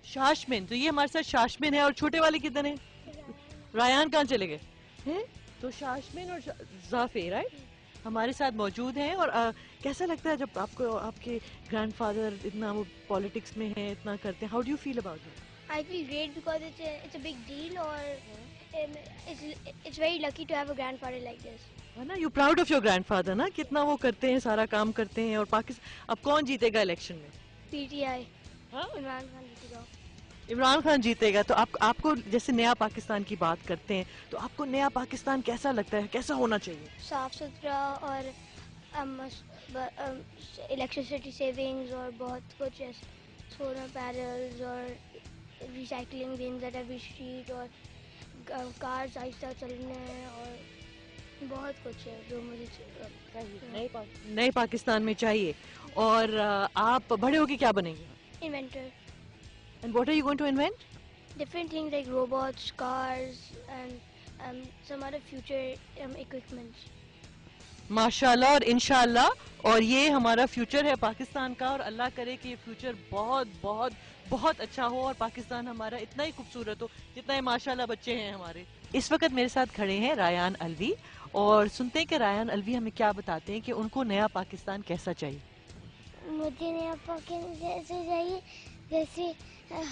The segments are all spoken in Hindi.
शाशमिन, तो ये हमारे साथ शाशमिन है। और छोटे वाले कितने हैं? रायान कहाँ चले गए हैं? तो शाशमिन और जाफे राइट हमारे साथ मौजूद हैं। और कैसा लगता है जब आपको आपके ग्रैंडफादर इतना वो पॉलिटिक्स में है, इतना करते हैं? How do you feel about it? I feel great because it's a big deal, or it's very lucky to have a grandfather like this. है ना, you proud of your grandfather ना, कितना वो करते हैं, सारा काम करते हैं। और पाकिस्तान अब कौन जीतेगा इलेक्शन में? PTI. हाँ? इमरान खान जीतेगा। इमरान खान जीतेगा। तो आपको जैसे नया पाकिस्तान की बात करते हैं, तो आपको नया पाकिस्तान कैसा लगता है, कैसा होना चाहिए? साफ सुथरा और इलेक्ट्रिसिटी सेविंग्स और बहुत कुछ, सोलर पैनल्स और recycling beans at every street, और कार्स आहिस्ता चलने, और बहुत कुछ है जो मुझे चाहिए। नए पाकिस्तान में चाहिए। और आप बड़े होके क्या बनेंगे? Inventor. And what are you going to invent? Different things like robots, cars, and some other future equipments. माशाल्लाह और इंशाल्लाह। और ये हमारा फ्यूचर है पाकिस्तान का, और अल्लाह करे कि ये फ्यूचर बहुत बहुत बहुत अच्छा हो और पाकिस्तान हमारा इतना ही खूबसूरत हो जितना ये माशाल्लाह बच्चे हैं हमारे। इस वक्त मेरे साथ खड़े हैं रायान अलवी, और सुनते हैं कि रायान अलवी हमें क्या बताते हैं कि उनको नया पाकिस्तान कैसा चाहिए। मुझे नया पाकिस्तान जैसे चाहिए जैसे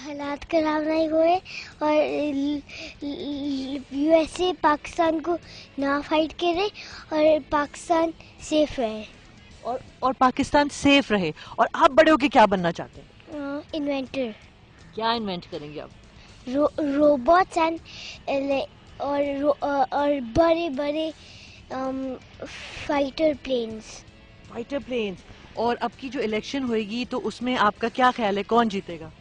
हालात खराब नहीं हुए, और यूएसए पाकिस्तान को ना फाइट करे, और पाकिस्तान सेफ रहे। और पाकिस्तान सेफ रहे। और आप बड़े होके क्या बनना चाहते हैं? इन्वेंटर। क्या इन्वेंट करेंगे आप? रोबोट्स एंड और बड़े बड़े फाइटर प्लेन्स। Fighter planes. और अब की जो इलेक्शन होगी तो उसमें आपका क्या ख्याल है, कौन जीतेगा?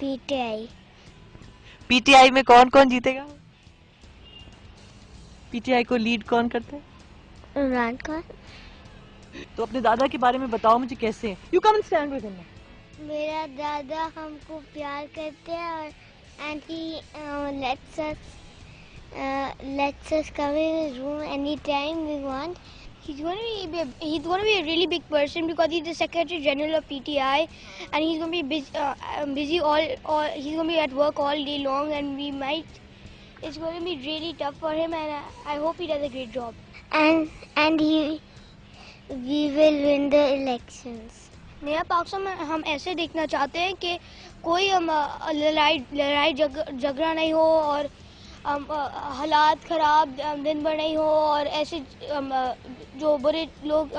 पीटीआई। पीटीआई में कौन कौन जीतेगा? पीटीआई को लीड कौन करता है? इमरान खान। तो अपने दादा के बारे में बताओ मुझे, कैसे हैं? You come and stand with him. मेरा दादा हमको प्यार करते हैं, और and he lets us come in his room anytime we want. He's going to be a really big person because he's the Secretary General of PTI, and he's going to be busy all he's going to be at work all day long, and it's going to be really tough for him, and I hope he does a great job. And we will win the elections. नया पाकिस्तान में हम ऐसे देखना चाहते हैं कि कोई लड़ाई झगड़ा नहीं हो, और हालात खराब दिन भर नहीं हो, और ऐसे जो बुरे लोग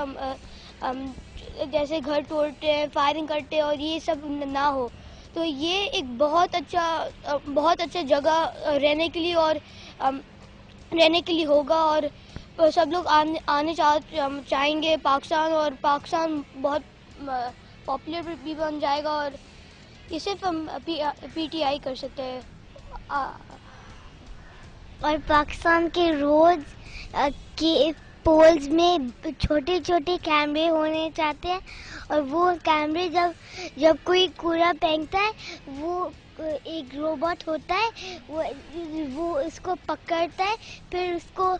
जैसे घर तोड़ते हैं, फायरिंग करते हैं, और ये सब ना हो। तो ये एक बहुत अच्छा जगह रहने के लिए होगा, और सब लोग आने चाहेंगे पाकिस्तान, और पाकिस्तान बहुत पॉपुलर भी बन जाएगा, और ये सिर्फ हम पीटीआई कर सकते हैं। और पाकिस्तान के रोड के पोल्स में छोटे छोटे कैमरे होने चाहते हैं, और वो कैमरे जब कोई कूड़ा फेंकता है, वो एक रोबोट होता है, वो उसको पकड़ता है, फिर उसको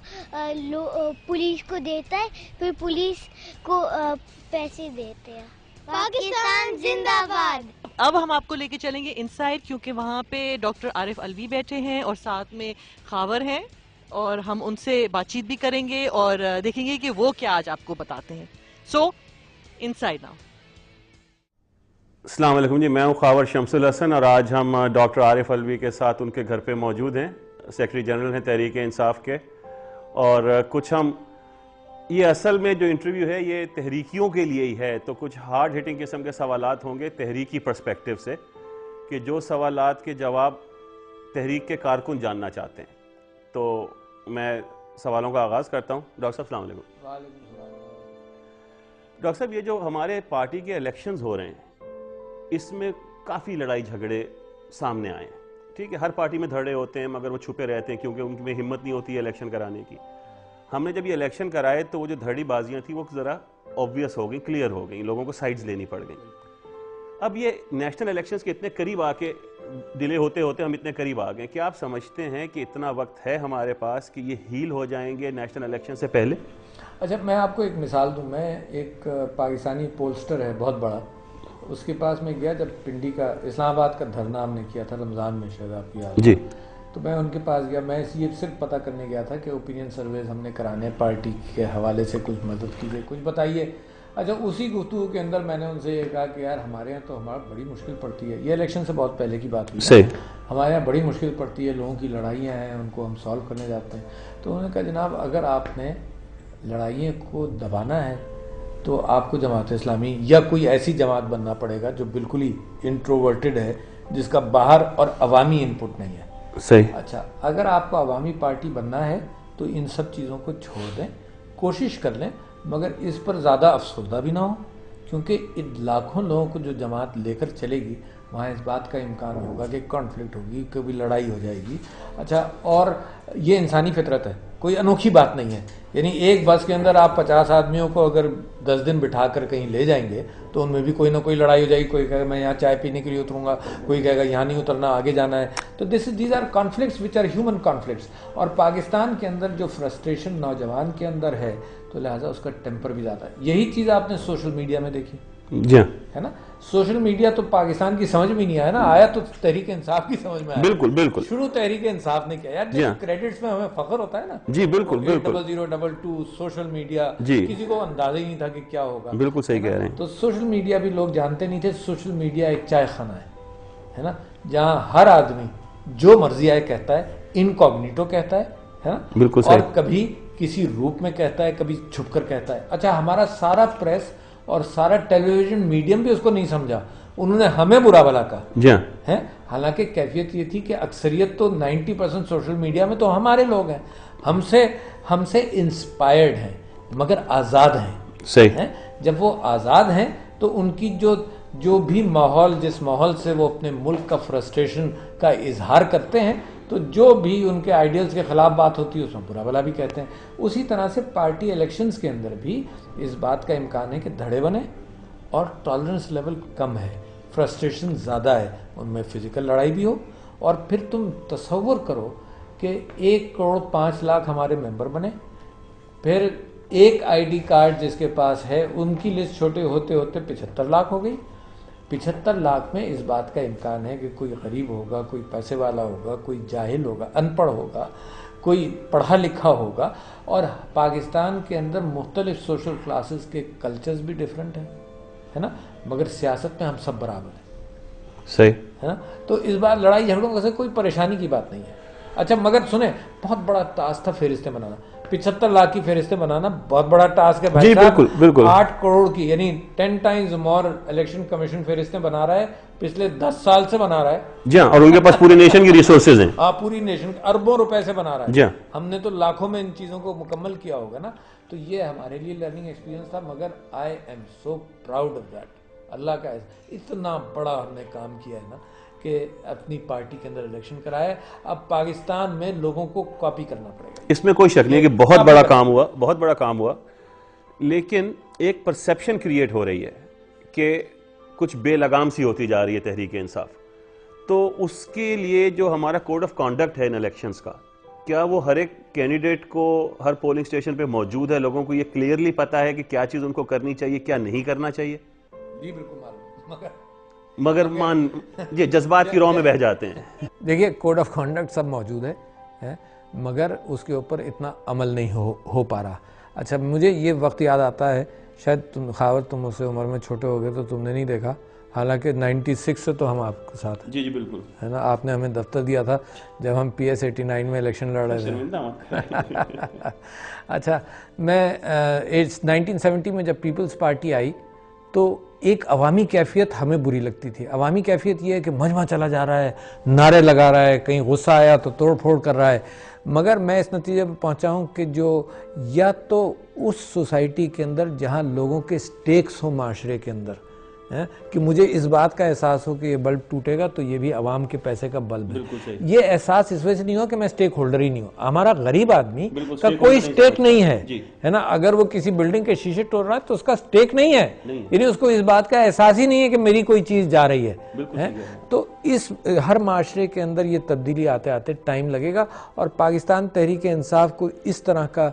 पुलिस को देता है, फिर पुलिस को पैसे देते हैं। पाकिस्तान जिंदाबाद। अब हम आपको लेके चलेंगे इनसाइड, क्योंकि वहाँ पे डॉक्टर आरिफ अलवी बैठे हैं और साथ में खावर हैं, और हम उनसे बातचीत भी करेंगे और देखेंगे कि वो क्या आज आपको बताते हैं। सो इनसाइड नाउ। अस्सलाम वालेकुम जी, मैं हूँ खावर शमसुल हसन, और आज हम डॉक्टर आरिफ अलवी के साथ उनके घर पे मौजूद हैं। सेक्रेटरी जनरल हैं तहरीक इंसाफ के, और कुछ हम ये असल में जो इंटरव्यू है ये तहरीकियों के लिए ही है, तो कुछ हार्ड हिटिंग किस्म के सवालात होंगे तहरीकी पर्सपेक्टिव से, कि जो सवालात के जवाब तहरीक के कारकुन जानना चाहते हैं। तो मैं सवालों का आगाज़ करता हूँ। डॉक्टर साहब अस्सलाम वालेकुम। डॉक्टर साहब, ये जो हमारे पार्टी के इलेक्शंस हो रहे हैं, इसमें काफ़ी लड़ाई झगड़े सामने आए हैं। ठीक है, हर पार्टी में धड़े होते हैं, मगर वो छुपे रहते हैं क्योंकि उनमें हिम्मत नहीं होती है इलेक्शन कराने की। हमने जब ये इलेक्शन कराए तो वो जो धड़ी बाजियाँ थी वो ज़रा ऑब्वियस हो गई, क्लियर हो गई, लोगों को साइड्स लेनी पड़ गई। अब ये नेशनल इलेक्शंस के इतने करीब आके डिले होते होते हम इतने करीब आ गए, क्या आप समझते हैं कि इतना वक्त है हमारे पास कि ये हील हो जाएंगे नेशनल इलेक्शन से पहले? अच्छा, मैं आपको एक मिसाल दूं। मैं एक पाकिस्तानी पोलस्टर है बहुत बड़ा, उसके पास मैं गया जब पिंडी का इस्लामाबाद का धरना हमने किया था रमज़ान में, शायद आपकी याद जी। तो मैं उनके पास गया। मैं ये सिर्फ पता करने गया था कि ओपिनियन सर्वेज हमने कराने, पार्टी के हवाले से कुछ मदद कीजिए, कुछ बताइए। अच्छा, उसी गुफ्तगू के अंदर मैंने उनसे ये कहा कि यार हमारे यहाँ तो हमारा बड़ी मुश्किल पड़ती है, ये इलेक्शन से बहुत पहले की बात हुई, सही, हमारे यहाँ बड़ी मुश्किल पड़ती है, लोगों की लड़ाइयाँ हैं, उनको हम सॉल्व करने जाते हैं। तो उन्होंने कहा जनाब अगर आपने लड़ाइयों को दबाना है तो आपको जमात इस्लामी या कोई ऐसी जमात बनना पड़ेगा जो बिल्कुल ही इंट्रोवर्टेड है, जिसका बाहर और अवामी इनपुट नहीं है। सही। अच्छा, अगर आपको अवामी पार्टी बनना है तो इन सब चीज़ों को छोड़ दें, कोशिश कर लें, मगर इस पर ज़्यादा अफसरदा भी ना हो, क्योंकि इन लाखों लोगों को जो जमात लेकर चलेगी वहाँ इस बात का इम्कान होगा कि कॉन्फ्लिक्ट होगी, कभी लड़ाई हो जाएगी। अच्छा, और ये इंसानी फितरत है, कोई अनोखी बात नहीं है। यानी एक बस के अंदर आप 50 आदमियों को अगर 10 दिन बिठा कर कहीं ले जाएंगे तो उनमें भी कोई ना कोई लड़ाई हो जाएगी। कोई कहेगा मैं यहाँ चाय पीने के लिए उतरूंगा, कोई कहेगा यहाँ नहीं उतरना, आगे जाना है। तो these are conflicts which are human conflicts. और पाकिस्तान के अंदर जो फ्रस्ट्रेशन नौजवान के अंदर है तो लिहाजा उसका टेम्पर भी ज़्यादा है। यही चीज़ आपने सोशल मीडिया में देखी, जी हाँ, है ना। सोशल मीडिया तो पाकिस्तान की समझ में नहीं आया ना, आया तो तहरीक इंसाफ की समझ में आया। बिल्कुल बिल्कुल। शुरू तहरीक इंसाफ ने किया यार, जी हाँ। क्रेडिट्स में हमें फख्र होता है ना। जी बिल्कुल बिल्कुल। 0002 सोशल मीडिया, जी। किसी को अंदाजा ही नहीं था कि क्या होगा। बिल्कुल सही कह रहे हैं। तो सोशल मीडिया भी लोग जानते नहीं थे। सोशल मीडिया एक चाय खाना है ना, जहाँ हर आदमी जो मर्जी आए कहता है, इनकॉग्निटो कहता है ना, बिल्कुल सही। और कभी किसी रूप में कहता है, कभी छुपकर कहता है। अच्छा, हमारा सारा प्रेस और सारा टेलीविजन मीडियम भी उसको नहीं समझा, उन्होंने हमें बुरा भला कहा। जी हाँ, है, हालांकि कैफियत ये थी कि अक्सरियत तो 90% सोशल मीडिया में तो हमारे लोग हैं, हमसे इंस्पायर्ड हैं, मगर आज़ाद हैं। सही है, जब वो आज़ाद हैं तो उनकी जो भी माहौल, जिस माहौल से वो अपने मुल्क का फ्रस्ट्रेशन का इजहार करते हैं, तो जो भी उनके आइडियल्स के खिलाफ बात होती है उसमें बुरा भला भी कहते हैं। उसी तरह से पार्टी इलेक्शंस के अंदर भी इस बात का इम्कान है कि धड़े बने और टॉलरेंस लेवल कम है, फ्रस्ट्रेशन ज़्यादा है, उनमें फिजिकल लड़ाई भी हो। और फिर तुम तसव्वुर करो कि 1 करोड़ 5 लाख हमारे मेंबर बने, फिर एक आईडी कार्ड जिसके पास है उनकी लिस्ट छोटे होते होते 75 लाख हो गई। 75 लाख में इस बात का इम्कान है कि कोई गरीब होगा, कोई पैसे वाला होगा, कोई जाहिल होगा, अनपढ़ होगा, कोई पढ़ा लिखा होगा। और पाकिस्तान के अंदर मुख्तलिफ सोशल क्लासेस के कल्चर्स भी डिफरेंट है ना, मगर सियासत में हम सब बराबर हैं। सही है ना। तो इस बार लड़ाई झगड़ों से कोई परेशानी की बात नहीं है। अच्छा, मगर सुने, बहुत बड़ा टास्क था फहरिस्तें बनाना, 75 लाख की फहरिस्तें बनाना बहुत बड़ा टास्क है भाई जी, साहब। बिल्कुल बिल्कुल। 8 करोड़ की, यानी 10 टाइम्स मोर इलेक्शन कमीशन फहरिस्तें बना रहा है, पिछले 10 साल से बना रहा है। जी हाँ, और उनके पास पूरे नेशन की रिसोर्सेज हैं। हाँ, पूरी नेशन अरबों रुपए से बना रहा है। जी हाँ। हमने तो लाखों में इन चीज़ों को मुकम्मल किया होगा ना। तो ये हमारे लिए लर्निंग एक्सपीरियंस था, मगर I am so proud of that. अल्लाह का इतना बड़ा हमने काम किया है ना कि अपनी पार्टी के अंदर इलेक्शन कराया। अब पाकिस्तान में लोगों को कॉपी करना पड़ेगा, इसमें कोई शक नहीं कि बहुत बड़ा काम हुआ, बहुत बड़ा काम हुआ। लेकिन एक परसेप्शन क्रिएट हो रही है कि कुछ बेलगाम सी होती जा रही है तहरीक इंसाफ। तो उसके लिए जो हमारा कोड ऑफ कॉन्डक्ट है इन इलेक्शंस का, क्या वो हर एक कैंडिडेट को हर पोलिंग स्टेशन पे मौजूद है? लोगों को ये क्लियरली पता है कि क्या चीज़ उनको करनी चाहिए, क्या नहीं करना चाहिए? जी बिल्कुल मालूम, मगर मान ये जज्बात की राह में बह जाते हैं। देखिए, कोड ऑफ कॉन्डक्ट सब मौजूद है, मगर उसके ऊपर इतना अमल नहीं हो पा रहा। अच्छा, मुझे ये वक्त याद आता है, शायद तुम उससे उम्र में छोटे हो गए तो तुमने नहीं देखा, हालांकि 96 से तो हम आपके साथ हैं। जी जी बिल्कुल, है ना। आपने हमें दफ्तर दिया था जब हम PS 89 में इलेक्शन लड़ रहे थे। अच्छा, मैं 1970 में जब पीपल्स पार्टी आई तो एक अवामी कैफियत हमें बुरी लगती थी। अवामी कैफियत ये है कि मजमा चला जा रहा है, नारे लगा रहा है, कहीं गुस्सा आया तो तोड़ फोड़ कर रहा है। मगर मैं इस नतीजे पर पहुंचा हूं कि जो या तो उस सोसाइटी के अंदर जहां लोगों के स्टेक्स हो माशरे के अंदर, है कि मुझे इस बात का एहसास हो कि ये बल्ब टूटेगा तो ये भी आवाम के पैसे का बल्ब है। ये एहसास इस वजह से नहीं हो कि मैं स्टेक होल्डर ही नहीं हूँ। हमारा गरीब आदमी का कोई स्टेक नहीं है ना। अगर वो किसी बिल्डिंग के शीशे तोड़ रहा है तो उसका स्टेक नहीं है, यानी उसको इस बात का एहसास ही नहीं है कि मेरी कोई चीज जा रही है। तो इस हर माशरे के अंदर ये तब्दीली आते आते टाइम लगेगा। और पाकिस्तान तहरीक इंसाफ को इस तरह का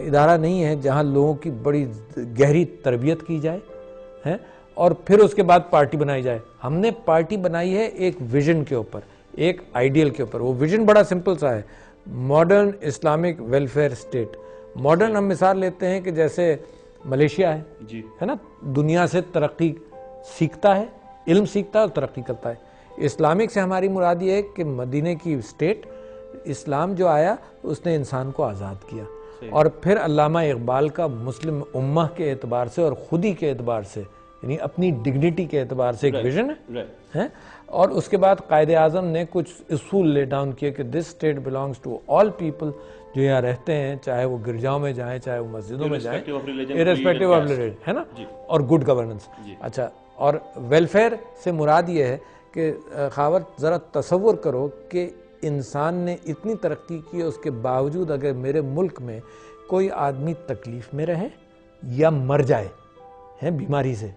इदारा नहीं है जहाँ लोगों की बड़ी गहरी तरबियत की जाए, है, और फिर उसके बाद पार्टी बनाई जाए। हमने पार्टी बनाई है एक विजन के ऊपर, एक आइडियल के ऊपर। वो विजन बड़ा सिंपल सा है, modern Islamic welfare state. Modern हम मिसाल लेते हैं कि जैसे मलेशिया है ना, दुनिया से तरक्की सीखता है, इल्म सीखता है और तरक्की करता है। इस्लामिक से हमारी मुराद ये है कि मदीने की स्टेट, इस्लाम जो आया उसने इंसान को आज़ाद किया, और फिर अल्लामा इकबाल का मुस्लिम उम्मह के एतबार से और खुदी के एतबार से, यानी अपनी डिग्निटी के एतबार से एक विजन है। और उसके बाद कायदे आज़म ने कुछ उसूल ले डाउन किए कि this state belongs to all people जो यहाँ रहते हैं, चाहे वो गिरजाओं में जाएं, चाहे वो मस्जिदों में जाएं, इर्रेस्पेक्टिव ऑफ रिलीजन, है ना, और गुड गवर्नेंस। अच्छा, और वेलफेयर से मुराद ये है कि खावर ज़रा तसव्वुर करो कि इंसान ने इतनी तरक्की की, उसके बावजूद अगर मेरे मुल्क में कोई आदमी तकलीफ में रहे या मर जाए है बीमारी से,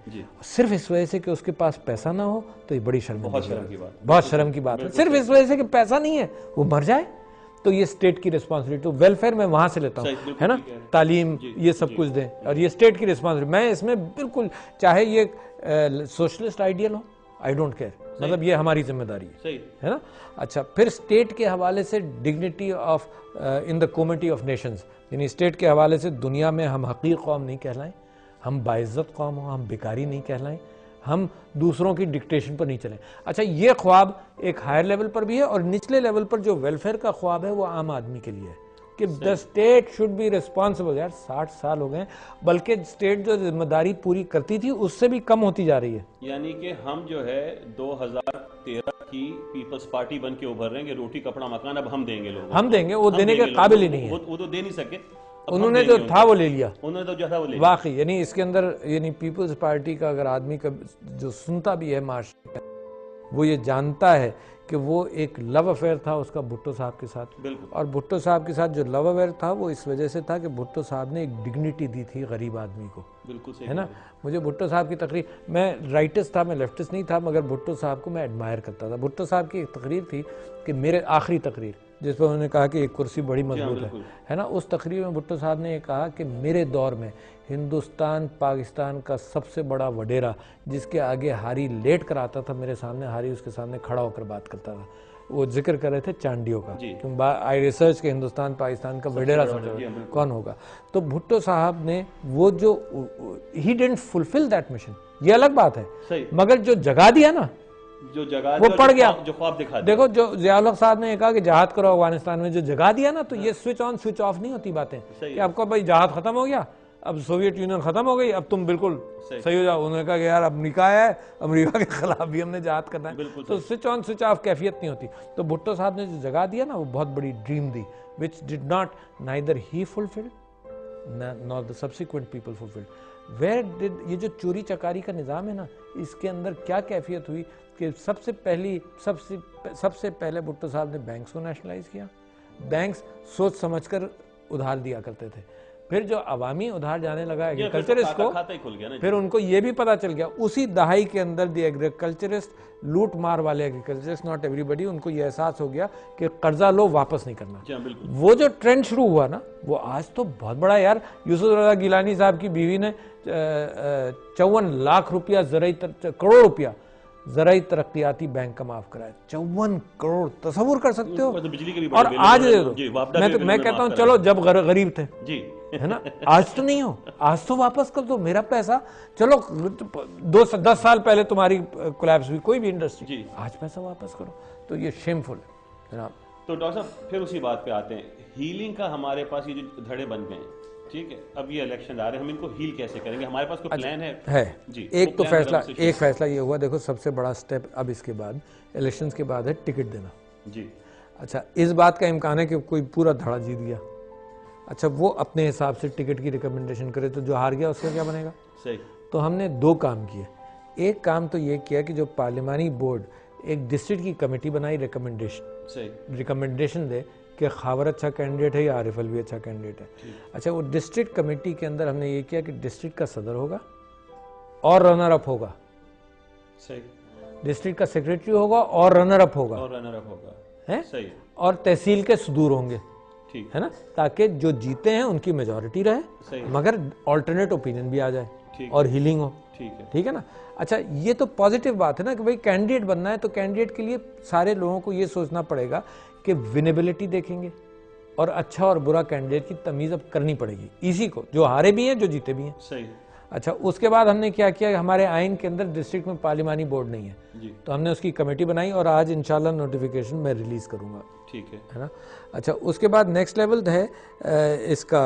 सिर्फ इस वजह से कि उसके पास पैसा ना हो, तो ये बड़ी शर्म की बात, बहुत शर्म की बात है। सिर्फ इस वजह से कि पैसा नहीं है, वो मर जाए, तो ये स्टेट की रिस्पॉन्सिबिलिटी। तो वेलफेयर मैं वहां से लेता हूँ, है ना, तालीम ये सब कुछ दें, और ये स्टेट की रिस्पॉन्सिबिलिटी। मैं इसमें बिल्कुल, चाहे ये सोशलिस्ट आइडियल हो, आई डोंट केयर, मतलब ये हमारी जिम्मेदारी है ना। अच्छा, फिर स्टेट के हवाले से dignity of in the community of Nations, यानी स्टेट के हवाले से दुनिया में हम हकीर कौम नहीं कहलाएं, हम बाइज्जत कौम हो, हम बेकारी नहीं कहलाएं, हम दूसरों की डिक्टेशन पर नहीं चलें। अच्छा, ये ख्वाब एक हायर लेवल पर भी है, और निचले लेवल पर जो वेलफेयर का ख्वाब है वो आम आदमी के लिए है कि the state should be responsible. यार 60 साल हो गए, बल्कि स्टेट जो जिम्मेदारी पूरी करती थी उससे भी कम होती जा रही है। यानी कि हम जो है 2013 की पीपल्स पार्टी बन के उभर रहे हैं, रोटी कपड़ा मकान अब हम देंगे लोगों को, हम देंगे, वो देने के काबिल ही नहीं है, वो तो दे नहीं सके, उन्होंने जो था वो ले लिया, उन्होंने तो जो था वो ले लिया। वाकई, यानी इसके अंदर, यानी पीपल्स पार्टी का अगर आदमी का जो सुनता भी है माशरे में, वो ये जानता है कि वो एक लव अफेयर था उसका भुट्टो साहब के साथ, और भुट्टो साहब के साथ जो लव अफेयर था वो इस वजह से था कि भुट्टो साहब ने एक डिग्निटी दी थी गरीब आदमी को, बिल्कुल सही है ना। मुझे भुट्टो साहब की तकरीर, मैं राइटिस्ट था, मैं लेफ्टिस्ट नहीं था, मगर भुट्टो साहब को मैं एडमायर करता था। भुट्टो साहब की एक तकरीर थी कि मेरे आखिरी तकरीर, जिस पर उन्होंने कहा कि एक कुर्सी बड़ी मजबूत है ना, उस तकरीर में भुट्टो साहब ने ये कहा कि मेरे दौर में हिंदुस्तान पाकिस्तान का सबसे बड़ा वडेरा, जिसके आगे हारी लेट कर आता था मेरे सामने, हारी उसके सामने खड़ा होकर बात करता था। वो जिक्र कर रहे थे चांडियों का, क्योंकि आई रिसर्च के हिंदुस्तान पाकिस्तान का वडेरा कौन होगा। तो भुट्टो साहब ने वो जो, he didn't fulfil that mission, ये अलग बात है, मगर जो जगा दिया ना, जो जगह वो पड़ गया, जो ख्वाब दिखा। देखो, जो ज़िया-उल-हक साहब ने कहा कि जहाद करो अफगानिस्तान में, जो जगा दिया ना, तो ये स्विच ऑन स्विच ऑफ नहीं होती बातें कि आपको भाई जहाद खत्म हो गया, अब सोवियत यूनियन खत्म हो गई, अब तुम बिल्कुल सही हो जाओ। उन्होंने कहा कि यार अमेरिका है, अमेरिका के खिलाफ भी हमने जहाद करना है, तो स्विच ऑन स्विच ऑफ कैफियत नहीं होती। तो भुट्टो साहब ने जो जगा दिया ना, वो बहुत बड़ी ड्रीम दी, which did not neither he fulfilled not the subsequent people fulfilled. Where did, ये जो चोरी चकारी का निज़ाम है ना, इसके अंदर क्या कैफियत हुई कि सबसे पहले भुट्टो साहब ने बैंक्स को नेशनलाइज किया। बैंक्स सोच समझकर उधार दिया करते थे, फिर जो अवामी उधार जाने लगा एग्रीकल्चरिस्ट को, फिर उनको ये भी पता चल गया उसी दहाई के अंदर दी एग्रीकल्चरिस्ट, लूट मार वाले एग्रीकल्चरिस्ट, नॉट एवरीबडी, उनको ये एहसास हो गया कि कर्जा लो वापस नहीं करना। वो जो ट्रेंड शुरू हुआ ना, वो आज तो बहुत बड़ा, यार यूसुफ रज़ा गिलानी साहब की बीवी ने 54 लाख रुपया, करोड़ रुपया ज़राई तरक्याती बैंक का माफ कराया। 54 करोड़, तस्वुर कर सकते हो। और आज दे दो, मैं कहता हूँ चलो, जब गरीब थे है ना, आज तो नहीं हो, आज तो वापस कर दो मेरा पैसा। चलो 10 साल पहले तुम्हारी कोलैप्स हुई कोई भी इंडस्ट्री, आज पैसा वापस करो, तो ये शेमफुल है जनाब। तो डॉक्टर साहब फिर उसी बात पे आते हैं, हीलिंग का हमारे पास ये जो धड़े बन गए हैं, ठीक है, अब ये इलेक्शन आ रहे हैं, हम इनको हील कैसे करेंगे, हमारे पास कोई प्लान है जी। एक तो फैसला ये हुआ, देखो सबसे बड़ा स्टेप अब इसके बाद, इलेक्शंस के बाद है टिकट देना जी। अच्छा, इस बात का इम्कान है कि कोई पूरा धड़ा जीत गया, अच्छा वो अपने हिसाब से टिकट की रिकमेंडेशन करे, तो जो हार गया उसका क्या बनेगा। सही। तो हमने 2 काम किए। एक काम तो ये किया कि जो पार्लिमानी बोर्ड एक डिस्ट्रिक्ट की कमेटी बनाई, रिकमेंडेशन दे कि खावर अच्छा कैंडिडेट है या आरिफ अलवी अच्छा कैंडिडेट है। अच्छा, वो डिस्ट्रिक्ट कमेटी के अंदर हमने ये किया कि डिस्ट्रिक्ट का सदर होगा और रनर अप होगा, सही, डिस्ट्रिक्ट का सेक्रेटरी होगा और रनर अप होगा, है सही, और तहसील के सदूर होंगे, ठीक है ना, ताकि जो जीते हैं उनकी मेजॉरिटी रहे, मगर ऑल्टरनेट ओपिनियन भी आ जाए। ठीक और हीलिंग हो। ठीक है ना। अच्छा, ये तो पॉजिटिव बात है ना कि भाई कैंडिडेट बनना है तो कैंडिडेट के लिए सारे लोगों को ये सोचना पड़ेगा कि विनेबिलिटी देखेंगे और अच्छा और बुरा कैंडिडेट की तमीज अब करनी पड़ेगी इसी को, जो हारे भी हैं जो जीते भी हैं। सही। अच्छा, उसके बाद हमने क्या किया, हमारे आइन के अंदर डिस्ट्रिक्ट में पार्लिमानी बोर्ड नहीं है जी। तो हमने उसकी कमेटी बनाई और आज इंशाल्लाह नोटिफिकेशन मैं रिलीज करूंगा। ठीक है ना। अच्छा, उसके बाद नेक्स्ट लेवल है इसका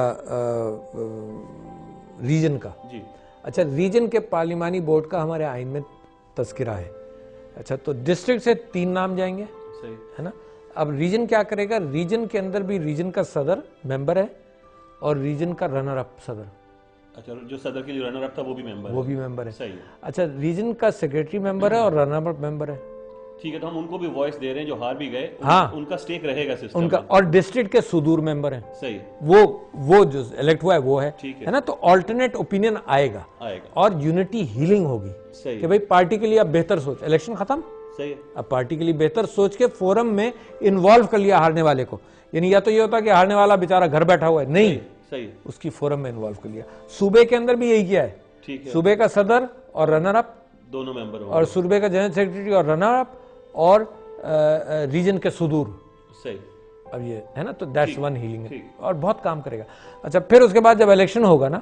रीजन का जी। अच्छा, रीजन के पार्लिमानी बोर्ड का हमारे आइन में तस्करा है। अच्छा, तो डिस्ट्रिक्ट से 3 नाम जाएंगे, सही है ना। अब रीजन क्या करेगा, रीजन के अंदर भी रीजन का सदर मेंबर है और रीजन का रनर अप सदर। अच्छा, जो सदर के लिए रनर अप था वो भी मेंबर है। सही है। अच्छा, रीजन का सेक्रेटरी मेंबर है और रनर अप मेंबर है। ठीक है, तो हम उनको भी वॉइस दे रहे हैं जो हार भी गए। हाँ, उनका स्टेक रहेगा सिस्टम उनका में। और डिस्ट्रिक्ट के सुदूर मेंबर हैं। सही। वो जो इलेक्ट हुआ है वो है। ठीक है ना। तो ऑल्टरनेट ओपिनियन आएगा और यूनिटी हीलिंग होगी। सही। कि भाई पार्टी के लिए अब बेहतर सोच, इलेक्शन खत्म, सही है। अब पार्टी के लिए बेहतर सोच के फोरम में इन्वॉल्व कर लिया हारने वाले को। यानी या तो ये होता कि हारने वाला बेचारा घर बैठा हुआ है, नहीं, सही। उसकी फोरम में इन्वॉल्व कर लिया। सूबे के अंदर भी यही किया है। ठीक है। सूबे का सदर और रनर अप दोनों मेंबर और सूबे का जनरल सेक्रेटरी और रनर अप और रीजन के सुदूर। सही। अब ये है ना, तो दैट्स वन हीलिंग ठीक। और बहुत काम करेगा। अच्छा, फिर उसके बाद जब इलेक्शन होगा ना,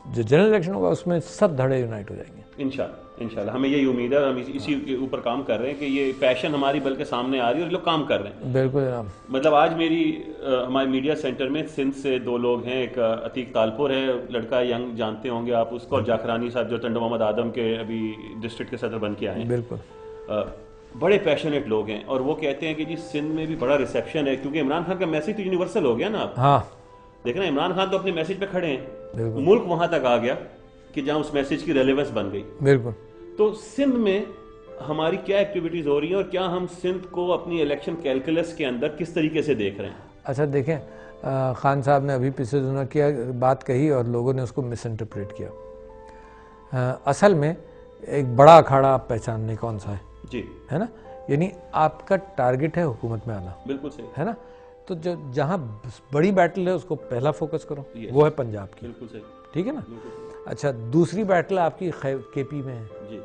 जो जनरल इलेक्शन होगा उसमें सब धड़े यूनाइट हो जाएंगे इंशाल्लाह हमें यही उम्मीद है। हम इसी के ऊपर काम कर रहे हैं कि ये पैशन हमारी बल्कि सामने आ रही है और लोग काम कर रहे हैं। बिल्कुल जनाब। मतलब आज हमारे मीडिया सेंटर में सिंध से 2 लोग हैं। एक अतीक तालपुर है, लड़का यंग, जानते होंगे आप उसको, और जाखरानी साहब जो टंडो मोहम्मद आदम के अभी डिस्ट्रिक्ट के सदर बन के आए हैं। बिल्कुल बड़े पैशनेट लोग हैं और वो कहते हैं कि जी सिंध में भी बड़ा रिसेप्शन है क्योंकि इमरान खान का मैसेज तो यूनिवर्सल हो गया ना। आप हाँ, देखना, इमरान खान तो अपने मैसेज पे खड़े हैं, मुल्क वहां तक आ गया कि जहां उस मैसेज की रेलेवेंस बन गई। बिल्कुल। तो सिंध में हमारी क्या एक्टिविटीज हो रही हैं और क्या हम सिंध को अपनी इलेक्शन कैलकुलस के अंदर किस तरीके से देख रहे हैं? अच्छा, देखें, खान साहब ने अभी पिछले दिनों किया बात कही और लोगों ने उसको मिस इंटरप्रेट किया। असल में एक बड़ा अखाड़ा आप पहचानने कौन सा है जी, है ना। यानी आपका टारगेट है हुकूमत में आना। बिल्कुल सही है ना। तो जो जहां बड़ी बैटल है उसको पहला फोकस करो, वो है पंजाब की। बिल्कुल सही। ठीक है ना। अच्छा, दूसरी बैटल आपकी केपी में है जी,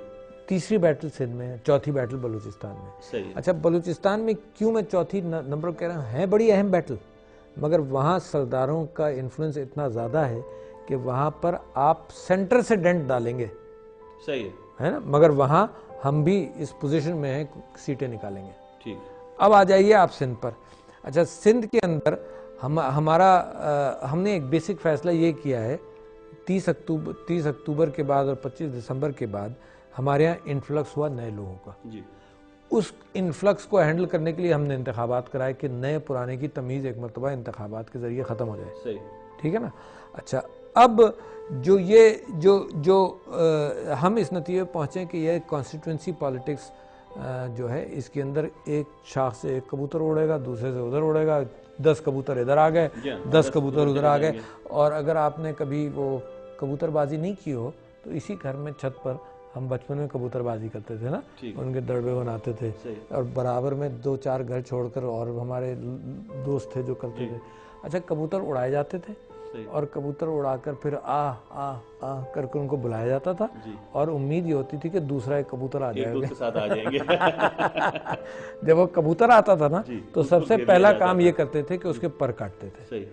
तीसरी बैटल सिंध में है, चौथी बैटल बलूचिस्तान में। सही। अच्छा, बलूचिस्तान में क्यों मैं चौथी नंबर कह रहा हूँ, है बड़ी अहम बैटल, मगर वहाँ सरदारों का इन्फ्लुएंस इतना ज़्यादा है कि वहाँ पर आप सेंटर से डेंट डालेंगे। सही है ना। मगर वहाँ हम भी इस पोजीशन में हैं, सीटें निकालेंगे। ठीक। अब आ जाइए आप सिंध पर। अच्छा, सिंध के अंदर हमने एक बेसिक फैसला ये किया है, 30 अक्टूबर के बाद और 25 दिसंबर के बाद हमारे यहाँ इन्फ्लक्स हुआ नए लोगों का जी। उस इन्फ्लक्स को हैंडल करने के लिए हमने इंतखाबात कराए कि नए पुराने की तमीज़ एक मरतबा इंतखाबात के ज़रिए ख़त्म हो जाए। सही। ठीक है ना। अच्छा, अब हम इस नतीजे पर पहुँचे कि यह कॉन्स्टिट्यूंसी पॉलिटिक्स जो है, इसके अंदर एक शाख से एक कबूतर उड़ेगा, दूसरे से उधर उड़ेगा, 10 कबूतर इधर आ गए, 10 कबूतर उधर आ गए। और अगर आपने कभी वो कबूतरबाजी नहीं की हो तो इसी घर में छत पर हम बचपन में कबूतरबाजी करते थे ना, उनके दड़बे बनाते थे और बराबर में 2-4 घर छोड़कर और हमारे दोस्त थे जो करते थे। अच्छा, कबूतर उड़ाए जाते थे और कबूतर उड़ाकर फिर आ करके उनको बुलाया जाता था और उम्मीद ये होती थी कि दूसरा एक कबूतर आ जाएगा। जब वो कबूतर आता था ना तो सबसे पहला काम ये करते थे कि उसके पर काटते थे,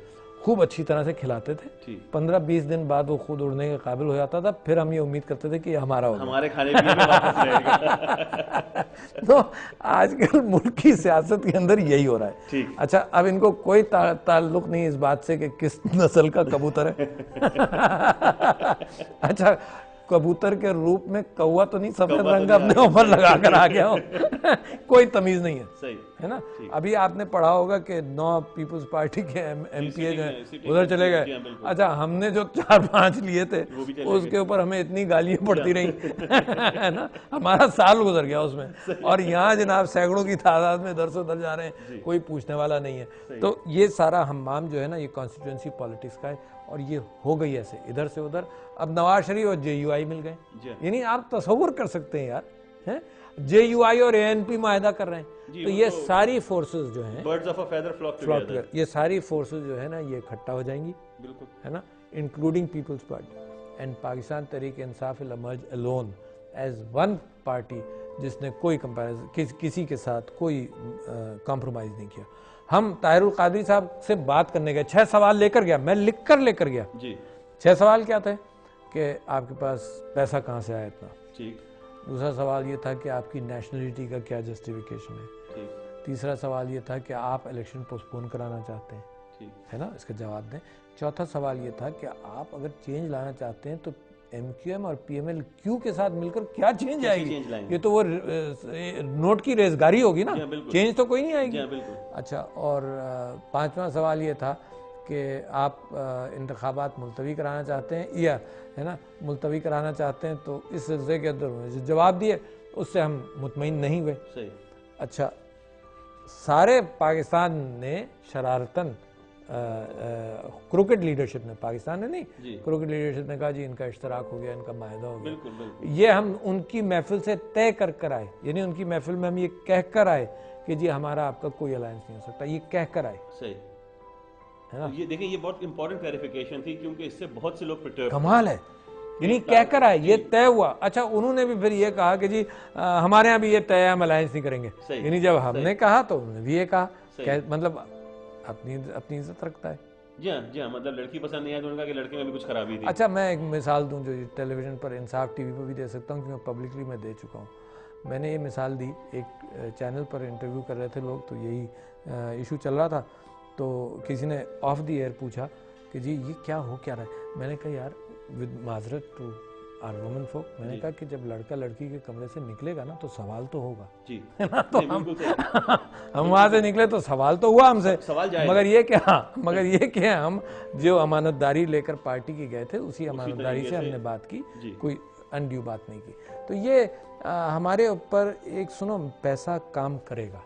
खूब अच्छी तरह से खिलाते थे। 15-20 दिन बाद वो खुद उड़ने के काबिल हो जाता था, फिर हम ये उम्मीद करते थे कि ये हमारा होगा, हमारे खाने पीने में वापस रहेगा। तो आजकल मुल्क की सियासत के अंदर यही हो रहा है। अच्छा, अब इनको कोई ताल्लुक नहीं इस बात से कि किस नस्ल का कबूतर है। अच्छा, कबूतर के रूप में कौवा तो नहीं, सफेद रंग अपने ऊपर लगा कर आ गया हो। कोई तमीज नहीं है। सही है ना। अभी आपने पढ़ा होगा कि 9 पीपुल्स पार्टी के एमपीए जो उधर चले गए। अच्छा, हमने जो 4-5 लिए थे उसके ऊपर हमें इतनी गालियां पड़ती रही, है ना, हमारा साल गुजर गया उसमें। और यहाँ जनाब सैकड़ों की तादाद में इधर से उधर जा रहे हैं, कोई पूछने वाला नहीं है। तो ये सारा हम्माम जो है ना, ये कॉन्स्टिट्यूंसी पॉलिटिक्स का है और ये हो गई ऐसे इधर से उधर। अब नवाज शरीफ और JUI मिल गए। यानी आप तसव्वुर कर सकते हैं यार, हैं, JUI और ANP माहिदा कर रहे हैं। तो ये सारी फोर्सेस जो हैं, birds of a feather flock together, ये सारी फोर्सेस जो है ना, ये इकट्ठा हो जाएंगी। बिल्कुल, है ना, including peoples party. And Pakistan Tehreek Insaf will emerge alone as one party जिसने कोई कंपैरिजन किसी के साथ कोई कॉम्प्रोमाइज़ नहीं किया। हम ताहिरुल कादरी साहब से बात करने गए, 6 सवाल लेकर गया, मैं लिख कर लेकर गया जी। 6 सवाल क्या थे कि आपके पास पैसा कहाँ से आया इतना, ठीक। दूसरा सवाल ये था कि आपकी नेशनलिटी का क्या जस्टिफिकेशन है, ठीक। तीसरा सवाल ये था कि आप इलेक्शन पोस्टपोन कराना चाहते हैं, ठीक है ना, इसका जवाब दें। चौथा सवाल ये था कि आप अगर चेंज लाना चाहते हैं तो MQM और PML-Q के साथ मिलकर क्या चेंज आएगी, ये तो वो नोट की रेजगारी होगी ना, चेंज तो कोई नहीं आएगी। अच्छा, और 5वां सवाल ये था कि आप इंतखाबात मुलतवी कराना चाहते हैं या, है ना, मुलतवी कराना चाहते हैं, तो इस सिलसिले के अंदर जो जवाब दिए उससे हम मुतमईन नहीं हुए। सही। अच्छा, सारे पाकिस्तान ने शरारतन क्रिकेट लीडरशिप ने, पाकिस्तान ने नहीं, क्रिकेट लीडरशिप ने कहा जी इनका इश्तराक हो गया, इनका मायदा हो गया। बिल्कुल, बिल्कुल। ये हम उनकी महफिल से तय कर आए, यानी उनकी महफिल में हम ये कह कर आए कि जी हमारा आपका कोई अलायंस नहीं हो सकता, ये कह कर आए। सही है ना, ये देखिए, ये बहुत इंपॉर्टेंट क्लैरिफिकेशन थी क्योंकि इससे बहुत से लोग perturb कमाल है, यानी कह कर आए, ये तय हुआ। अच्छा, उन्होंने भी फिर ये कहा कि जी हमारे यहाँ भी ये तय है, हम अलायंस नहीं करेंगे, यानी जब हमने कहा तो उन्होंने भी ये कहा, मतलब अपनी इज्जत रखता है। जी हाँ, मतलब लड़की पसंद नहीं आई तो उन्होंने कहा कि लड़के में भी कुछ खराबी थी। अच्छा, मैं एक मिसाल दूं जो टेलीविजन पर, इंसाफ टीवी पर भी दे सकता हूँ क्योंकि पब्लिकली मैं दे चुका हूँ। मैंने ये मिसाल दी, एक चैनल पर इंटरव्यू कर रहे थे लोग, तो यही इशू चल रहा था, तो किसी ने ऑफ द एयर पूछा कि जी ये क्या हो क्या रहा है। मैंने कहा यार विद माजरत टू आर वुमेन फोक, मैंने कहा कि जब लड़का लड़की के कमरे से निकलेगा ना तो सवाल तो होगा जी, है ना, तो हम वहां से निकले तो सवाल तो हुआ हमसे, मगर ये क्या हम जो अमानतदारी लेकर पार्टी की गए थे उसी अमानतदारी से हमने बात की, कोई अनड्यू बात नहीं की। तो ये हमारे ऊपर एक, सुनो, पैसा काम करेगा,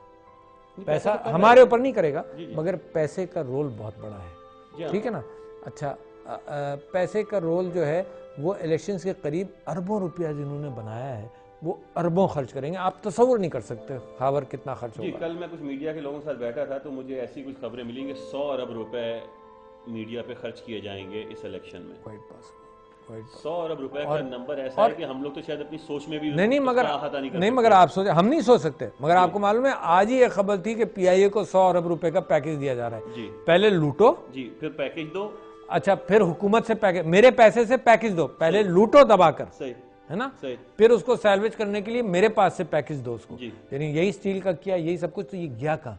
पैसा हमारे ऊपर नहीं करेगा, मगर पैसे का रोल बहुत बड़ा है, ठीक है ना। अच्छा, पैसे का रोल जो है वो इलेक्शंस के करीब अरबों रुपया जिन्होंने बनाया है वो अरबों खर्च करेंगे, आप तसव्वुर नहीं कर सकते खावर कितना खर्च होगा। कल मैं कुछ मीडिया के लोगों के साथ बैठा था तो मुझे ऐसी कुछ खबरें मिली कि 100 अरब रुपए मीडिया पे खर्च किए जाएंगे इस इलेक्शन में। 100 अरब रुपए का नंबर ऐसा है कि हम लोग तो शायद अपनी सोच में भी नहीं, मगर आप सोचे, हम नहीं सोच सकते, मगर आपको मालूम है आज ही एक खबर थी कि PIA को 100 अरब रुपए का पैकेज दिया जा रहा है। पहले लूटो जी, फिर पैकेज दो, अच्छा, फिर हुकूमत से पैकेज, मेरे पैसे से पैकेज दो, पहले लूटो दबाकर, सही है ना, सही, फिर उसको सैल्वेज करने के लिए मेरे पास से पैकेज दो उसको, यानी यही स्टील का किया, यही सब कुछ। तो ये गया कहाँ?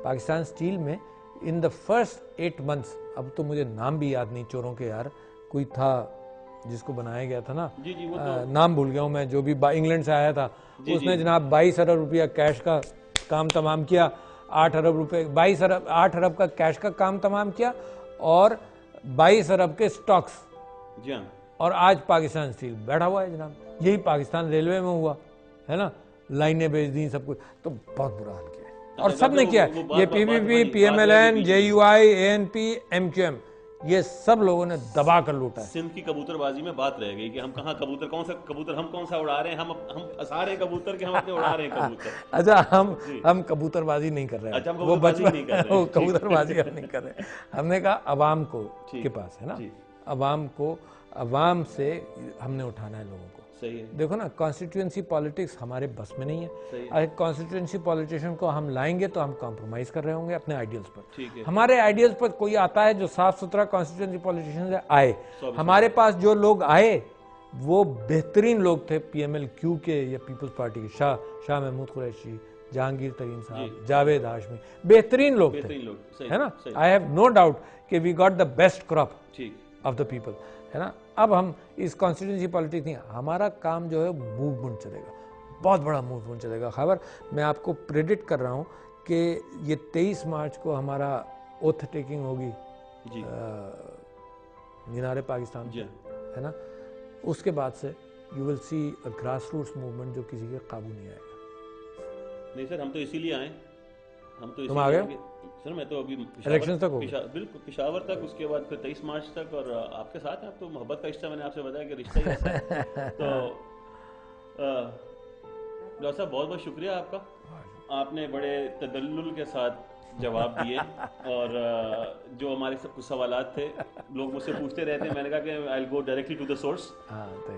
पाकिस्तान स्टील में इन द फर्स्ट 8 months, अब तो मुझे नाम भी याद नहीं चोरों के यार, कोई था जिसको बनाया गया था ना, नाम भूल गया हूँ मैं, जो भी इंग्लैंड से आया था, उसने जनाब 22 अरब रुपया कैश का काम तमाम किया, 8 अरब रुपए 8 अरब का कैश का काम तमाम किया और 22 अरब के स्टॉक्स, और आज पाकिस्तान स्टील बैठा हुआ है जनाब। यही पाकिस्तान रेलवे में हुआ है ना, लाइनें बेच दी सब कुछ, तो बहुत बुरा हाल किया है और सब ने किया है। ये PPP, PMLN, JUI, ANP, MQM, ये सब लोगों ने दबा कर लूटा है। सिंध की कबूतरबाजी में बात रह गई कि हम कहाँ कबूतर, कौन सा कबूतर हम कौन सा उड़ा रहे हैं, हम फंसा रहे हैं कबूतर कि हम अपने उड़ा रहे हैं कबूतर। अच्छा, हम कबूतरबाजी नहीं कर रहे हैं, अच्छा, वो बचपन वो कबूतरबाजी हम नहीं कर रहे। हमने कहा अवाम को के पास है ना, अवाम से हमने उठाना है लोगों को। सही है। देखो ना, कॉन्स्टिट्यूएंसी पॉलिटिक्स हमारे बस में नहीं है। अगर कॉन्स्टिट्यूएंसी पॉलिटिशियन को हम लाएंगे तो हम कॉम्प्रोमाइज कर रहे होंगे अपने आइडियल्स पर। हमारे आइडियल्स पर कोई आता है जो साफ सुथरा कॉन्स्टिट्यूएंसी पॉलिटिशियन आए, हमारे पास जो लोग आए वो बेहतरीन लोग थे PML-Q के या पीपल्स पार्टी के, शाह महमूद कुरैशी, जहांगीर तरीन साहब, जावेद हाशमी, बेहतरीन लोग थे, है ना। आई हैव नो डाउट कि we got the best crop of the people, है ना। अब हम इस कॉन्स्टिट्यूंसी पॉलिटिक्स नहीं, हमारा काम जो है मूवमेंट चलेगा, बहुत बड़ा मूवमेंट चलेगा। खबर मैं आपको प्रेडिक्ट कर रहा हूँ कि ये 23 मार्च को हमारा ओथ टेकिंग होगी मीनारे पाकिस्तान, है ना। उसके बाद से you will see a grass roots movement जो किसी के काबू नहीं आएगा। नहीं सर, हम तो इसीलिए आए, हम तो तुम आ गए सर। मैं तो अभी इलेक्शन तक बिल्कुल पेशावर तक, उसके बाद फिर 23 मार्च तक, और आपके साथ हैं आप तो मोहब्बत का रिश्ता, मैंने आपसे बताया कि रिश्ता ही ऐसा है। तो डॉक्टर साहब बहुत बहुत शुक्रिया आपका, आपने बड़े तदल्लुल के साथ जवाब दिए और जो हमारे कुछ सवालात थे लोग मुझसे पूछते रहते हैं, मैंने कहा कि I will go directly to the source.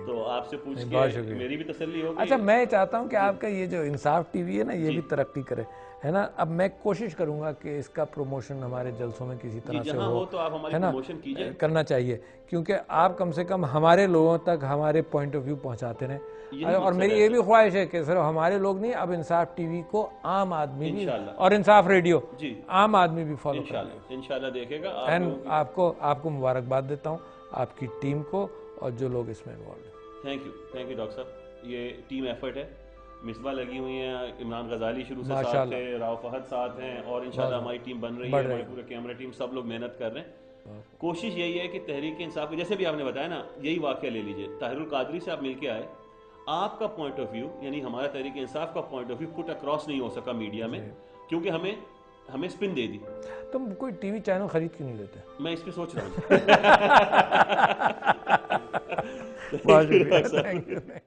तो आपसे पूछ के मेरी भी तसल्ली होगी। अच्छा, मैं चाहता हूँ कि आपका ये जो इंसाफ टीवी है ना, ये भी तरक्की करे, है ना। अब मैं कोशिश करूंगा कि इसका प्रमोशन हमारे जलसों में किसी तरह से हो, तो आप हमारी प्रमोशन कीजिए, करना चाहिए, क्योंकि आप कम से कम हमारे लोगों तक हमारे पॉइंट ऑफ व्यू पहुंचाते रहें। और मेरी ये भी ख्वाहिश है कि सिर्फ हमारे लोग नहीं, अब इंसाफ टीवी को आम आदमी भी और इंसाफ रेडियो आम आदमी भी फॉलो करेगा, इंशाल्लाह देखेगा। एंड आपको मुबारकबाद देता हूँ, आपकी टीम को और जो लोग इसमें इन्वॉल्व हैं। थैंक यू डॉक्टर साहब। ये टीम एफर्ट है, मिसबा लगी हुई हैं, इमरान गजाली शुरू से साथ थे, राव फहद साथ हैं और इंशाल्लाह हमारी टीम बन रही है, हमारी पूरे कैमरा टीम, सब लोग मेहनत कर रहे हैं। कोशिश यही है कि तहरीक इंसाफ की, जैसे भी आपने बताया ना, यही वाकया ले लीजिए, ताहिरुल कादरी से आप मिलके आए, आपका पॉइंट ऑफ व्यू यानी हमारा तहरीक इंसाफ का point of view put across नहीं हो सका मीडिया में, क्योंकि हमें स्पिन दे दी। तुम कोई टीवी चैनल खरीद क्यों नहीं लेते? मैं इस पे सोच रहा हूँ। बहुत शुक्रिया।